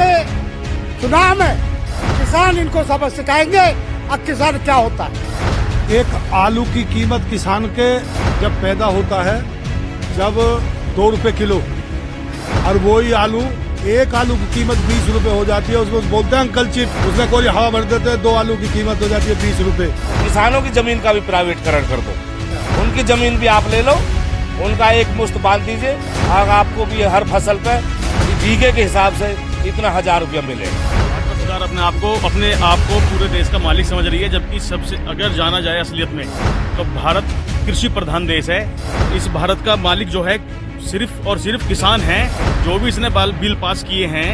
के चुनाव में किसान इनको सबक सिखाएंगे अब किसान क्या होता है। एक आलू की कीमत किसान के जब पैदा होता है जब 2 रुपए किलो, और वही आलू एक आलू की कीमत 20 रुपए हो जाती है, उसमें बोलते हैं अंकल चिट, उसमें कोई हवा भर देते हैं, 2 आलू की कीमत हो जाती है 20 रुपए। किसानों की जमीन का भी प्राइवेटकरण कर दो, उनकी जमीन भी आप ले लो, उनका एक मुश्त बांध दीजिए, आपको भी हर फसल पे बीघे के हिसाब से इतना 1000 रुपया मिलेगा। सरकार अपने आप को पूरे देश का मालिक समझ रही है, जबकि सबसे अगर जाना जाए असलियत में तो भारत कृषि प्रधान देश है। इस भारत का मालिक जो है सिर्फ और सिर्फ किसान है। जो भी इसने बिल पास किए हैं,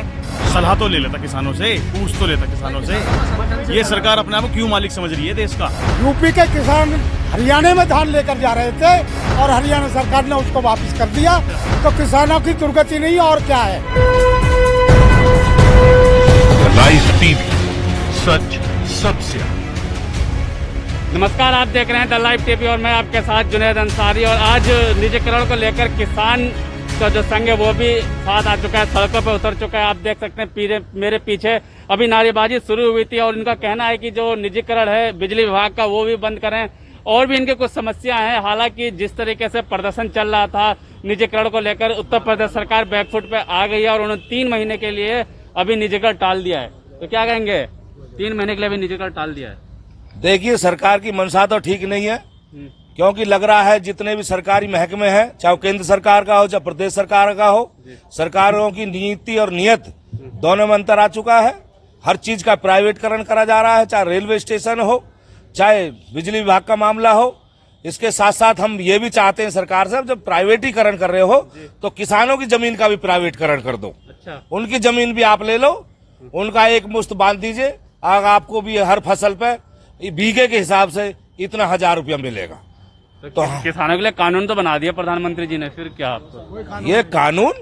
सलाह तो ले लेता किसानों से, पूछ तो लेता किसानों से। ये सरकार अपने आप को क्यों मालिक समझ रही है देश का? यूपी के किसान हरियाणा में धान लेकर जा रहे थे और हरियाणा सरकार ने उसको वापस कर दिया, तो किसानों की दुर्गति नहीं और क्या है। लाइव टीवी, सच सबसे। नमस्कार, आप देख रहे हैं द लाइव टीवी और मैं आपके साथ जुनैद अंसारी। और आज निजीकरण को लेकर किसान का जो संघ है वो भी साथ आ चुका है, सड़कों पर उतर चुका है। आप देख सकते हैं मेरे पीछे अभी नारेबाजी शुरू हुई थी और इनका कहना है कि जो निजीकरण है बिजली विभाग का वो भी बंद करें, और भी इनके कुछ समस्या हैं। हालांकि जिस तरीके से प्रदर्शन चल रहा था निजीकरण को लेकर, उत्तर प्रदेश सरकार बैकफुट पे आ गई है और उन्होंने 3 महीने के लिए अभी निजीकरण टाल दिया है। तो क्या कहेंगे, 3 महीने के लिए अभी निजीकरण टाल दिया है? देखिए, सरकार की मंशा तो ठीक नहीं है, क्योंकि लग रहा है जितने भी सरकारी महकमे हैं, चाहे केंद्र सरकार का हो चाहे प्रदेश सरकार का हो, सरकारों की नीति और नियत दोनों में अंतर आ चुका है। हर चीज का प्राइवेटकरण करा जा रहा है, चाहे रेलवे स्टेशन हो चाहे बिजली विभाग का मामला हो। इसके साथ साथ हम ये भी चाहते हैं सरकार से, जब प्राइवेटीकरण कर रहे हो तो किसानों की जमीन का भी प्राइवेटकरण कर दो। अच्छा, उनकी उनकी जमीन भी आप ले लो, उनका एक मुश्त बांध दीजिए, आपको भी हर फसल पे बीघे के हिसाब से इतना 1000 रुपया मिलेगा। तो किसानों के लिए कानून तो बना दिया प्रधानमंत्री जी ने, फिर क्या आपको ये कानून?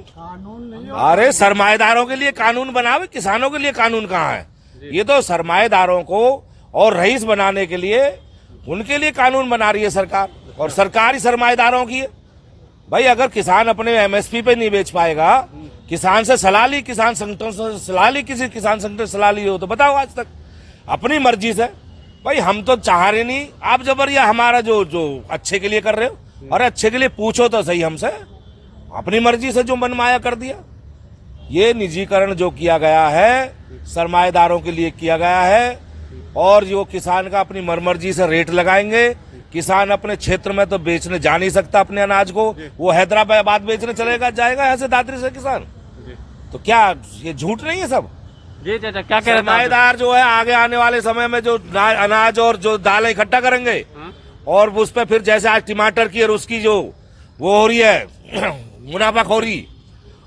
अरे सरमाएदारों के लिए कानून बनावे, किसानों के लिए कानून कहाँ है? ये तो सरमाएदारों को और रईस बनाने के लिए, उनके लिए कानून बना रही है सरकार, और सरकार ही सरमाएदारों की है। भाई अगर किसान अपने एमएसपी पे नहीं बेच पाएगा, किसान से सलाह ली, किसान संगठन से सलाह ली, किसी किसान संगठन से सलाह ली हो तो बताओ आज तक अपनी मर्जी से। भाई हम तो चाह रहे नहीं, आप जबरिया हमारा जो अच्छे के लिए कर रहे हो, और अच्छे के लिए पूछो तो सही हमसे। अपनी मर्जी से जो मनमाया कर दिया, ये निजीकरण जो किया गया है सरमाएदारों के लिए किया गया है, और जो किसान का अपनी मर्जी से रेट लगाएंगे। किसान अपने क्षेत्र में तो बेचने जा नहीं सकता अपने अनाज को, वो हैदराबाद बेचने चलेगा जाएगा यहाँ से दादरी से किसान। तो क्या ये झूठ नहीं है सब? जी चाचा, क्या कह रहे थे? सरमाएदार जो है आगे आने वाले समय में जो अनाज और जो दालें इकट्ठा करेंगे, और उस पर फिर जैसे आज टमाटर की और उसकी जो वो हो रही है मुनाफाखोरी,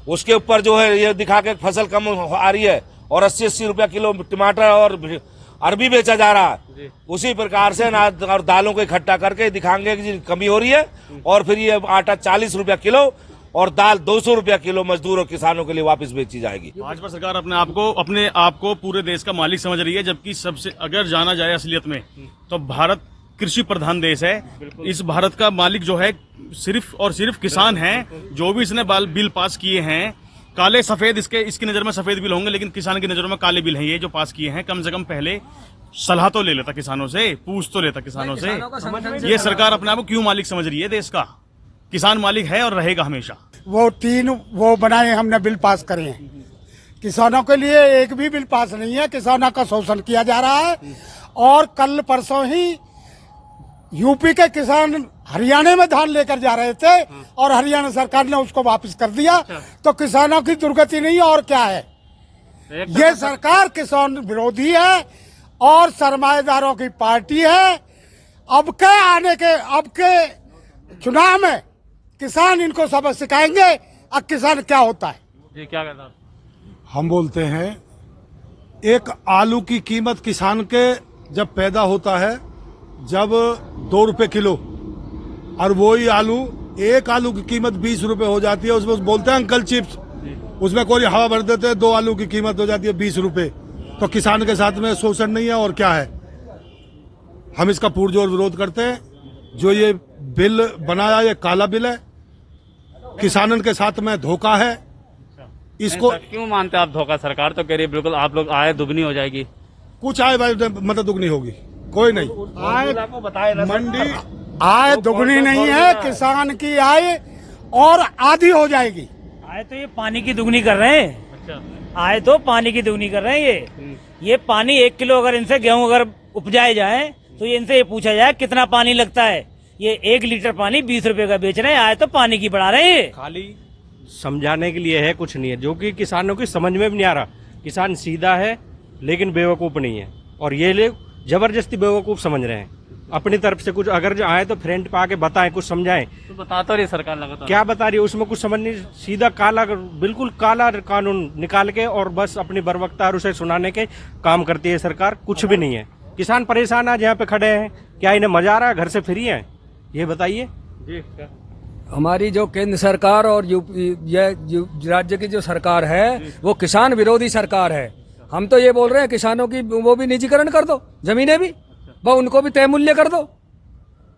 उसके ऊपर जो है ये दिखा के फसल कम आ रही है और 80-80 रुपया किलो टमाटर और अरबी बेचा जा रहा है, उसी प्रकार से अनाज और दालों को इकट्ठा करके दिखाएंगे कि कमी हो रही है, और फिर ये आटा 40 रुपया किलो और दाल 200 रुपया किलो मजदूर और किसानों के लिए वापस बेची जाएगी। भाजपा सरकार अपने आप को पूरे देश का मालिक समझ रही है, जबकि सबसे अगर जाना जाए असलियत में तो भारत कृषि प्रधान देश है। इस भारत का मालिक जो है सिर्फ और सिर्फ किसान है। जो भी इसने बिल पास किए हैं, काले सफेद, इसकी नजर में सफेद बिल होंगे, लेकिन किसान की नजरों में काले बिल हैं ये जो पास किए हैं। कम से कम पहले सलाह तो ले लेता किसानों से, पूछ तो लेता किसानों से। ये सरकार अपने आप को क्यों मालिक समझ रही है देश का? किसान मालिक है और रहेगा हमेशा। वो 3 वो बनाए हमने बिल पास करे हैं, किसानों के लिए एक भी बिल पास नहीं है। किसानों का शोषण किया जा रहा है, और कल परसों ही यूपी के किसान हरियाणा में धान लेकर जा रहे थे और हरियाणा सरकार ने उसको वापस कर दिया, तो किसानों की दुर्गति नहीं और क्या है। ये सरकार किसान विरोधी है और सरमाएदारों की पार्टी है। अब के चुनाव में किसान इनको सबक सिखाएंगे अब किसान क्या होता है। जी क्या कहता है? हम बोलते हैं एक आलू की कीमत किसान के जब पैदा होता है जब 2 रुपए किलो, और वही आलू एक आलू की कीमत 20 रुपए हो जाती है, उसमें बोलते हैं अंकल चिप्स, उसमें कोई हवा भर देते हैं, 2 आलू की कीमत हो जाती है 20 रुपए। तो किसान के साथ में शोषण नहीं है और क्या है। हम इसका पुरजोर विरोध करते हैं। जो ये बिल बनाया ये काला बिल है, किसानन के साथ में धोखा है, इसको क्यों मानते हैं आप धोखा? सरकार तो कह रही है बिल्कुल आप लोग आय दुगनी हो जाएगी। कुछ आय मतलब दुगनी होगी, कोई नहीं। आपको बताए ना मंडी आय दुगनी नहीं है, किसान की आय और आधी हो जाएगी। आय तो ये पानी की दुगनी कर रहे हैं। अच्छा। आय तो पानी की दुगनी कर रहे हैं ये पानी 1 किलो अगर इनसे गेहूं अगर उपजाए जाए तो ये इनसे ये पूछा जाए कितना पानी लगता है। ये 1 लीटर पानी 20 रुपए का बेच रहे हैं। आय तो पानी की बढ़ा रहे हैं। खाली समझाने के लिए है, कुछ नहीं है, जो कि किसानों की समझ में भी नहीं आ रहा। किसान सीधा है लेकिन बेवकूफ नहीं है, और ये लोग जबरदस्ती बेवकूफ समझ रहे हैं। अपनी तरफ से कुछ अगर जो आए तो फ्रंट पे आके बताएं, कुछ समझाएं। तो बता तो रही सरकार लगातार। क्या बता रही है उसमें कुछ समझ नहीं। सीधा काला, बिल्कुल काला कानून निकाल के और बस अपनी बर्बकता उसे सुनाने के काम करती है सरकार। कुछ भी नहीं है। किसान परेशान आज यहाँ पे खड़े हैं, क्या इन्हें मजा आ रहा है? घर से फ्री है, ये बताइए। हमारी जो केंद्र सरकार और राज्य की जो सरकार है वो किसान विरोधी सरकार है। हम तो ये बोल रहे हैं किसानों की वो भी निजीकरण कर दो, जमीनें भी वो उनको भी तय मूल्य कर दो।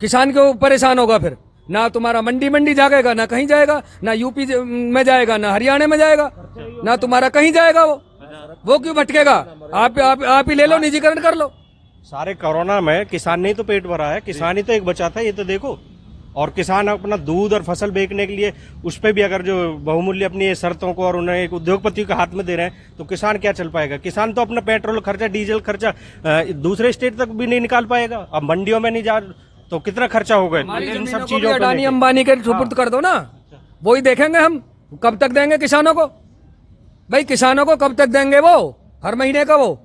किसान क्यों परेशान होगा फिर? ना तुम्हारा मंडी जाएगा, ना कहीं जाएगा, ना यूपी में जाएगा, ना हरियाणा में जाएगा, ना तुम्हारा कहीं जाएगा। वो क्यों भटकेगा? आप ही ले लो, निजीकरण कर लो। सारे कोरोना में किसान ने तो पेट भरा है, किसान ही तो एक बचा था, ये तो देखो। और किसान अपना दूध और फसल बेचने के लिए उस पे भी अगर जो बहुमूल्य अपनी शर्तों को और उन्हें एक उद्योगपति के हाथ में दे रहे हैं तो किसान क्या चल पाएगा? किसान तो अपना पेट्रोल खर्चा, डीजल खर्चा दूसरे स्टेट तक भी नहीं निकाल पाएगा। अब मंडियों में नहीं जा तो कितना खर्चा होगा इन सब चीजों पर? अडानी अंबानी के सुपुर्द कर दो ना, वही देखेंगे हम। कब तक देंगे किसानों को? भाई किसानों को कब तक देंगे? वो हर महीने का वो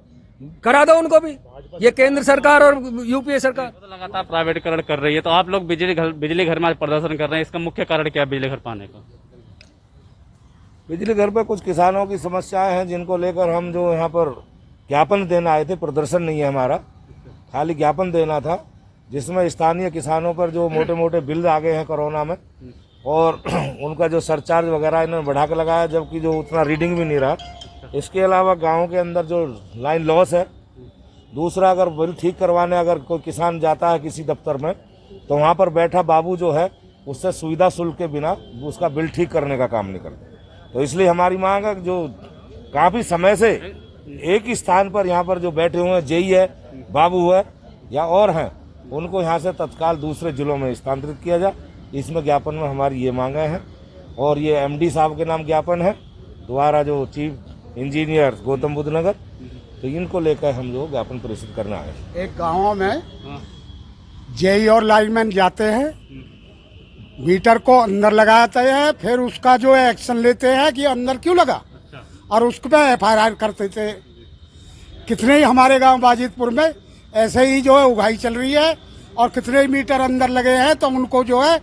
करा दो उनको भी। ये केंद्र सरकार और यूपीए सरकार तो लगातार प्राइवेटीकरण कर रही है, तो आप लोग बिजली घर में आज प्रदर्शन कर रहे हैं, इसका मुख्य कारण क्या है बिजली घर पाने का? बिजली घर पे कुछ किसानों की समस्याएं हैं जिनको लेकर हम जो यहाँ पर ज्ञापन देना आए थे। प्रदर्शन नहीं है हमारा, खाली ज्ञापन देना था, जिसमें स्थानीय किसानों पर जो मोटे मोटे बिल आ गए हैं कोरोना में, और उनका जो सरचार्ज वगैरह इन्होंने बढ़ा के लगाया, जबकि जो उतना रीडिंग भी नहीं रहा। इसके अलावा गाँव के अंदर जो लाइन लॉस है। दूसरा, अगर बिल ठीक करवाने अगर कोई किसान जाता है किसी दफ्तर में तो वहाँ पर बैठा बाबू जो है उससे सुविधा शुल्क के बिना उसका बिल ठीक करने का काम नहीं करते। तो इसलिए हमारी मांग है, जो काफ़ी समय से एक ही स्थान पर यहाँ पर जो बैठे हुए हैं, जेई है, बाबू है या और हैं, उनको यहाँ से तत्काल दूसरे जिलों में स्थानांतरित किया जाए। इसमें ज्ञापन में हमारी ये मांगे हैं, और ये एमडी साहब के नाम ज्ञापन है, द्वारा जो चीफ इंजीनियर गौतम बुद्ध नगर, तो इनको लेकर हम लोग ज्ञापन प्रेषित करना है। एक गाँव में जेई और लाइनमैन जाते हैं, मीटर को अंदर लगाते हैं, फिर उसका जो है एक्शन लेते हैं कि अंदर क्यों लगा, और उस पर FIR करते थे। कितने ही हमारे गांव बाजितपुर में ऐसे ही जो है उगाही चल रही है, और कितने ही मीटर अंदर लगे हैं तो उनको जो है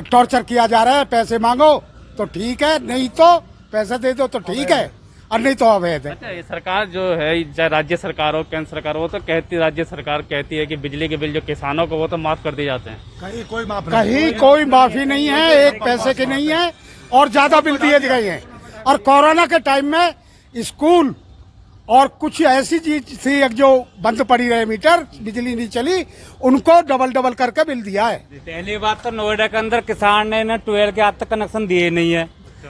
टॉर्चर किया जा रहा है। पैसे मांगो तो ठीक है, नहीं तो पैसे दे दो तो ठीक है, और नहीं तो अवैध है। अच्छा, ये सरकार जो है, चाहे राज्य सरकार हो केंद्र सरकार हो, तो कहती, राज्य सरकार कहती है कि बिजली के बिल जो किसानों को वो तो माफ कर दिए जाते हैं। कहीं कोई माफी नहीं है, एक पैसे की नहीं है, और ज्यादा बिल दिए गए हैं। और कोरोना के टाइम में स्कूल और कुछ ऐसी चीज थी जो बंद पड़ी रहे, मीटर, बिजली नहीं चली, उनको डबल करके बिल दिया है। पहली बात तो नोएडा के अंदर किसान ने 12 के आज तक कनेक्शन दिए नहीं है।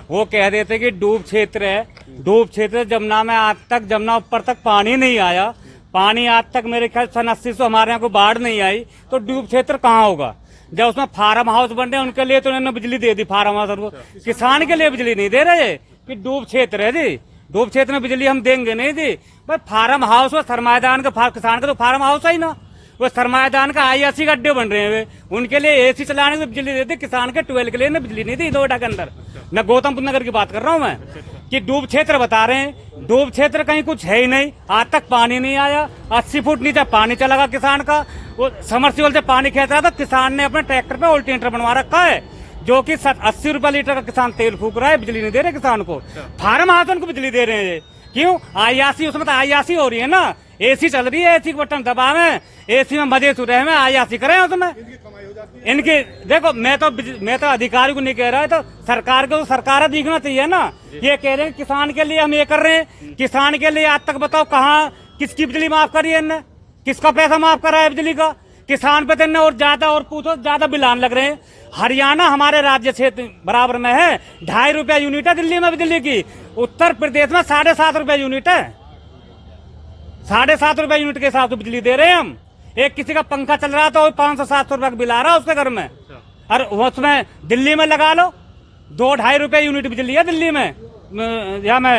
वो कह रहे थे कि डूब क्षेत्र है, डूब क्षेत्र जमुना में आज तक, जमुना ऊपर तक पानी नहीं आया, पानी आज तक मेरे ख्याल सन 80 से हमारे यहाँ को बाढ़ नहीं आई, तो डूब क्षेत्र कहाँ होगा? जब उसमें फार्म हाउस बन रहे हैं उनके लिए तो उन्होंने बिजली दे दी, फार्म हाउस को, किसान के लिए बिजली नहीं दे रहे कि डूब क्षेत्र है जी, डूब क्षेत्र में बिजली हम देंगे नहीं जी। भाई फार्म हाउस और सरमाएदान का, किसान का तो फार्म हाउस है ही ना, वो सरमाएदान का IRC का अड्डे बन रहे हैं, उनके लिए AC चलाने से बिजली देते, किसान के 12 के लिए ना बिजली नहीं दी नोएडा के अंदर। मैं गौतम बुद्ध नगर की बात कर रहा हूँ मैं, कि डूब क्षेत्र बता रहे हैं, डूब क्षेत्र कहीं कुछ है ही नहीं, आज तक पानी नहीं आया। 80 फुट नीचे पानी चला गया किसान का, वो समरसीबल से पानी खेच रहा था, किसान ने अपने ट्रैक्टर पे ऑल्टरनेटर बनवा रखा है, जो कि 80 रुपए लीटर का किसान तेल फूक रहा है, बिजली नहीं दे रहे किसान को। फार्म हाउस उनको बिजली दे रहे हैं, क्यों? IRC, उसमें तो IRC हो रही है ना, AC चल रही है, AC का बटन दबावे, AC में मजे सुरे हैं, IRC करें उसमें इनकी। देखो, मैं तो अधिकारी को नहीं कह रहा है, तो सरकार को, सरकार दिखना चाहिए ना। ये कह रहे हैं किसान के लिए हम ये कर रहे हैं, किसान के लिए आज तक बताओ कहाँ किसकी बिजली माफ करी है इनने, किसका पैसा माफ करा है बिजली का? किसान पे तो और ज्यादा और पूछो ज्यादा बिलान लग रहे हैं। हरियाणा हमारे राज्य क्षेत्र बराबर में है, 2.5 रुपया यूनिट है दिल्ली में भी, दिल्ली की। उत्तर प्रदेश में 7.5 रुपया यूनिट है, 7.5 रुपया यूनिट के हिसाब से बिजली दे रहे हैं हम। एक किसी का पंखा चल रहा था वो 500-700 रुपया का बिल आ रहा है उसके घर में, और उसमें दिल्ली में लगा लो 2-2.5 रुपया यूनिट बिजली है दिल्ली में, या मैं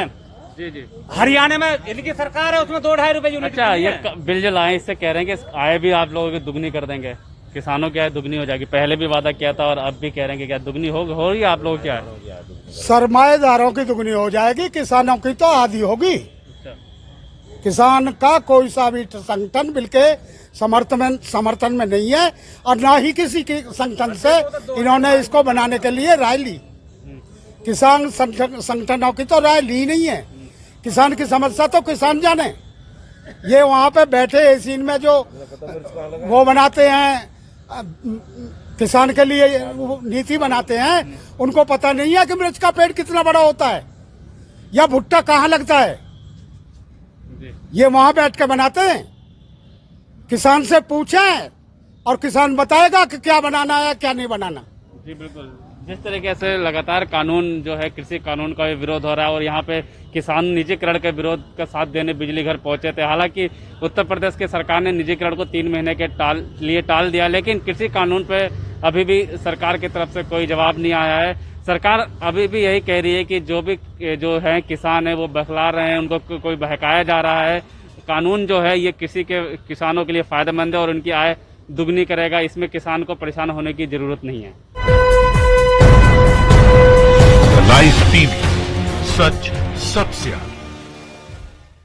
जी हरियाणा में दिल्ली की सरकार है उसमें 2-2.5 रुपया यूनिट। अच्छा, ये बिल जो लाए इससे कह रहे हैं कि आय भी आप लोगों की दुगनी कर देंगे, किसानों की आय दुगनी हो जाएगी। पहले भी वादा किया था और अब भी कह रहे हैं कि क्या दुगनी हो रही है आप लोगों की आय? सरमाएदारों की दुगनी हो जाएगी, किसानों की तो आधी होगी। किसान का कोई सा भी संगठन बिल के समर्थन में नहीं है, और ना ही किसी के संगठन से इन्होंने इसको बनाने के लिए राय ली। किसान संगठनों की तो राय ली नहीं है। किसान की समस्या तो किसान जाने। ये वहाँ पे बैठे एसीन में जो वो बनाते हैं, किसान के लिए नीति बनाते हैं, उनको पता नहीं है कि मिर्च का पेड़ कितना बड़ा होता है या भुट्टा कहाँ लगता है। ये वहां बैठ के बनाते हैं। किसान से पूछें और किसान बताएगा कि क्या बनाना है क्या नहीं बनाना। जी बिल्कुल, जिस तरीके से लगातार कानून जो है कृषि कानून का विरोध हो रहा है और यहाँ पे किसान निजीकरण के विरोध का साथ देने बिजली घर पहुंचे थे। हालांकि उत्तर प्रदेश की सरकार ने निजीकरण को 3 महीने के लिए टाल दिया, लेकिन कृषि कानून पे अभी भी सरकार की तरफ से कोई जवाब नहीं आया है। सरकार अभी भी यही कह रही है कि जो है किसान है वो बहला रहे हैं, उनको कोई बहकाया जा रहा है। कानून जो है ये किसानों के लिए फायदेमंद है और उनकी आय दुगनी करेगा, इसमें किसान को परेशान होने की जरूरत नहीं है। लाइव टीवी, सच सबसे आगे।